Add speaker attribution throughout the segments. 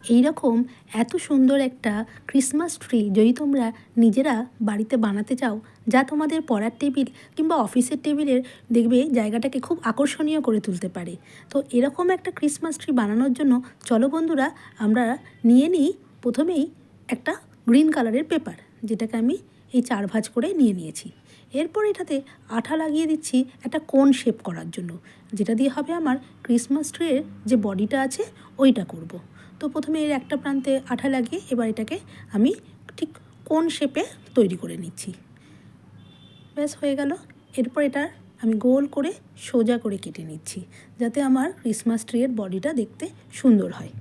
Speaker 1: এই রকম এত সুন্দর একটা ক্রিসমাস ট্রি যদি তোমরা নিজেরা বাড়িতে বানাতে চাও, যা তোমাদের পড়ার টেবিল কিংবা অফিসের টেবিলের দেখবে জায়গাটাকে খুব আকর্ষণীয় করে তুলতে পারে। তো এরকম একটা ক্রিসমাস ট্রি বানানোর জন্য চলো বন্ধুরা আমরা নিয়ে নিই প্রথমেই একটা গ্রিন কালারের পেপার, যেটাকে আমি এই 4 ভাঁজ করে নিয়ে নিয়েছি। এরপর এটাতে আঠা লাগিয়ে দিচ্ছি একটা কোন শেপ করার জন্য, যেটা দিয়ে হবে আমার ক্রিসমাস ট্রির যে বডিটা আছে ওইটা করব। তো প্রথমে এর একটা প্রান্তে আঠা লাগিয়ে এবার এটাকে আমি ঠিক কোন শেপে তৈরি করে নিচ্ছি। ব্যাস হয়ে গেল। এরপর এটা আমি গোল করে সোজা করে কেটে নিচ্ছি, যাতে আমার ক্রিসমাস ট্রির বডিটা দেখতে সুন্দর হয়।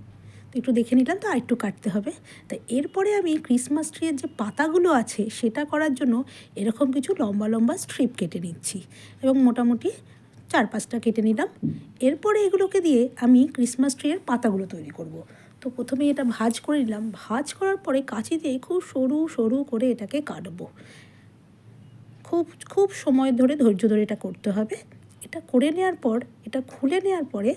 Speaker 1: তো একটু দেখে নিলাম, তো আরেকটু কাটতে হবে। তাই এরপরে আমি ক্রিসমাস ট্রির যে পাতাগুলো আছে সেটা করার জন্য এরকম কিছু লম্বা লম্বা স্ট্রিপ কেটে নিচ্ছি এবং মোটামুটি 4-5টা কেটে নিলাম। এরপরে এগুলোকে দিয়ে আমি ক্রিসমাস ট্রির পাতাগুলো তৈরি করব। তো প্রথমে এটা ভাঁজ করে নিলাম। ভাঁজ করার পরে কাঁচি দিয়ে খুব সরু সরু করে এটাকে কাটবো। খুব খুব সময় ধরে ধৈর্য ধরে এটা করতে হবে। এটা করে নেওয়ার পর এটা খুলে নেওয়ার পরে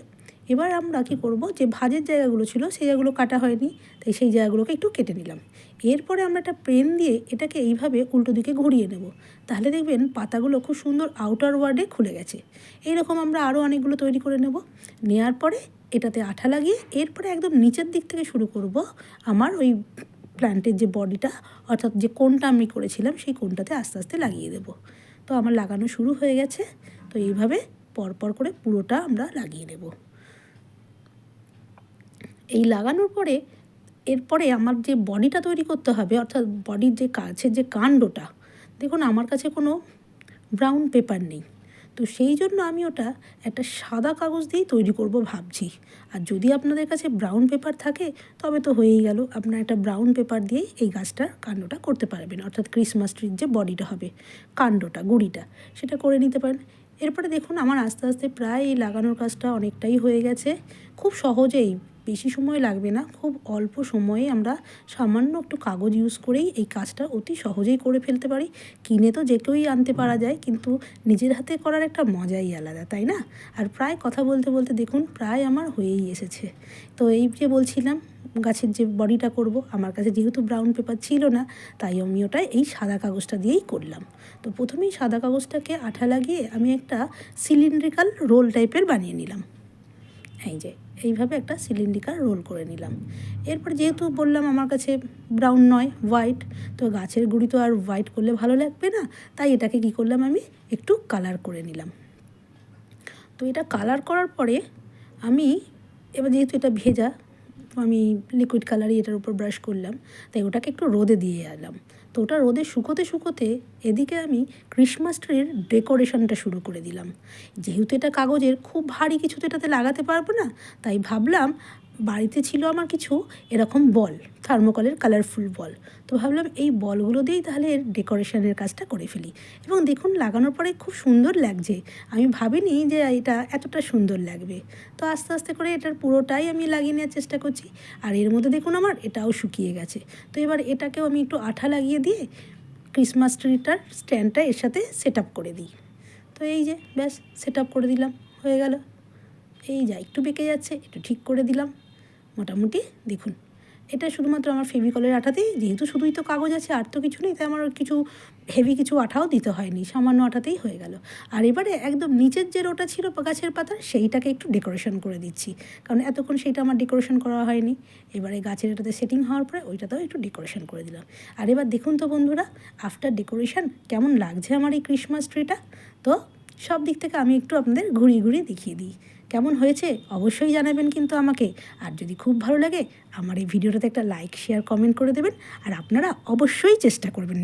Speaker 1: এবার আমরা কী করব, যে ভাঁজের জায়গাগুলো ছিল সেই জায়গাগুলো কাটা হয়নি, তাই সেই জায়গাগুলোকে একটু কেটে নিলাম। এরপরে আমরা একটা পেন দিয়ে এটাকে এইভাবে উল্টো দিকে ঘুরিয়ে নেব, তাহলে দেখবেন পাতাগুলো খুব সুন্দর আউটার ওয়ার্ডে খুলে গেছে। এইরকম আমরা আরও অনেকগুলো তৈরি করে নেব। নেওয়ার পরে এটাতে আঠা লাগিয়ে এরপরে একদম নিচের দিক থেকে শুরু করব আমার ওই প্ল্যান্টের যে বডিটা, অর্থাৎ যে কোনটা আমি করেছিলাম সেই কোনটাতে আস্তে আস্তে লাগিয়ে দেব। তো আমার লাগানো শুরু হয়ে গেছে। তো এইভাবে পরপর করে পুরোটা আমরা লাগিয়ে নেব। এই লাগানোর পরে এরপরে আমার যে বডিটা তৈরি করতে হবে, অর্থাৎ বডির যে কাছের যে কাণ্ডটা, দেখুন আমার কাছে কোনো ব্রাউন পেপার নেই, তো সেই জন্য আমি ওটা একটা সাদা কাগজ দিয়েই তৈরি করব ভাবছি। আর যদি আপনাদের কাছে ব্রাউন পেপার থাকে তবে তো হয়েই গেল, আপনারা একটা ব্রাউন পেপার দিয়েই এই গাছটার কাণ্ডটা করতে পারবেন, অর্থাৎ ক্রিসমাস ট্রির যে বডিটা হবে, কাণ্ডটা গুঁড়িটা, সেটা করে নিতে পারেন। এরপরে দেখুন আমার আস্তে আস্তে প্রায় এই লাগানোর কাজটা অনেকটাই হয়ে গেছে। খুব সহজেই, বেশি সময় লাগবে না, খুব অল্প সময়ে আমরা সামান্য একটু কাগজ ইউজ করেই এই কাজটা অতি সহজেই করে ফেলতে পারি। কিনে তো যে কেউই আনতে পারা যায়, কিন্তু নিজের হাতে করার একটা মজাই আলাদা, তাই না? আর প্রায় কথা বলতে বলতে দেখুন প্রায় আমার হয়েই এসেছে। তো এই যে বলছিলাম গাছের যে বডিটা করব, আমার কাছে যেহেতু ব্রাউন পেপার ছিল না, তাই আমি ওটা এই সাদা কাগজটা দিয়েই করলাম। তো প্রথমেই সাদা কাগজটাকে আঠা লাগিয়ে আমি একটা সিলিন্ড্রিক্যাল রোল টাইপের বানিয়ে নিলাম। এই যে এইভাবে একটা সিলিন্ড্রিক্যাল রোল করে নিলাম। এরপর যেহেতু বললাম আমার কাছে ব্রাউন নয়, হোয়াইট, তো গাছের গুঁড়ি তো আর হোয়াইট করলে ভালো লাগবে না, তাই এটাকে কী করলাম, আমি একটু কালার করে নিলাম। তো এটা কালার করার পরে আমি এবার যেহেতু এটা ভেজা, আমি লিকুইড কালারই এটার উপর ব্রাশ করলাম, তাই ওটাকে একটু রোদে দিয়ে এলাম। তো ওটা রোদে শুকোতে শুকোতে এদিকে আমি ক্রিসমাস ট্রির ডেকোরেশনটা শুরু করে দিলাম। যেহেতু এটা কাগজের, খুব ভারী কিছু তো এটাতে লাগাতে পারবো না, তাই ভাবলাম বাড়িতে ছিল আমার কিছু এরকম বল, থার্মোকলের কালারফুল বল। তো ভাবলাম এই বলগুলো দিয়েই তাহলে এর ডেকোরেশনের কাজটা করে ফেলি। এবং দেখুন লাগানোর পরে খুব সুন্দর লাগছে। আমি ভাবিনি যে এটা এতটা সুন্দর লাগবে। তো আস্তে আস্তে করে এটার পুরোটাই আমি লাগিয়ে নেওয়ার চেষ্টা করছি। আর এর মধ্যে দেখুন আমার এটাও শুকিয়ে গেছে। তো এবার এটাকেও আমি একটু আঠা লাগিয়ে দিয়ে ক্রিসমাস ট্রিটার স্ট্যান্ডটা এর সাথে সেট আপ করে দিই। তো এই যে ব্যাস সেট আপ করে দিলাম, হয়ে গেল। এই যা একটু বেঁকে যাচ্ছে, একটু ঠিক করে দিলাম। মোটামুটি দেখুন এটা শুধুমাত্র আমার ফেভিকলের আঠাতেই, যেহেতু শুধুই তো কাগজ আছে আর তো কিছু নেই, তাই আমার কিছু হেভি কিছু আঠাও দিতে হয়নি, সামান্য আঠাতেই হয়ে গেল। আর এবারে একদম নিচের যে রোটা ছিল গাছের পাতার, সেইটাকে একটু ডেকোরেশন করে দিচ্ছি, কারণ এতক্ষণ সেইটা আমার ডেকোরেশন করা হয়নি। এবারে গাছের এটাতে সেটিং হওয়ার পরে ওইটাতেও একটু ডেকোরেশন করে দিলাম। আর এবার দেখুন তো বন্ধুরা, আফটার ডেকোরেশন কেমন লাগছে আমার এই ক্রিসমাস ট্রিটা। তো সব দিক থেকে আমি একটু আপনাদের ঘুরিয়ে ঘুরিয়ে দেখিয়ে দিই কেমন হয়েছে, অবশ্যই জানাবেন কিন্তু আমাকে। আর যদি খুব ভালো লাগে আমার এই ভিডিওটাতে একটা লাইক, শেয়ার, কমেন্ট করে দেবেন। আর আপনারা অবশ্যই চেষ্টা করবেন।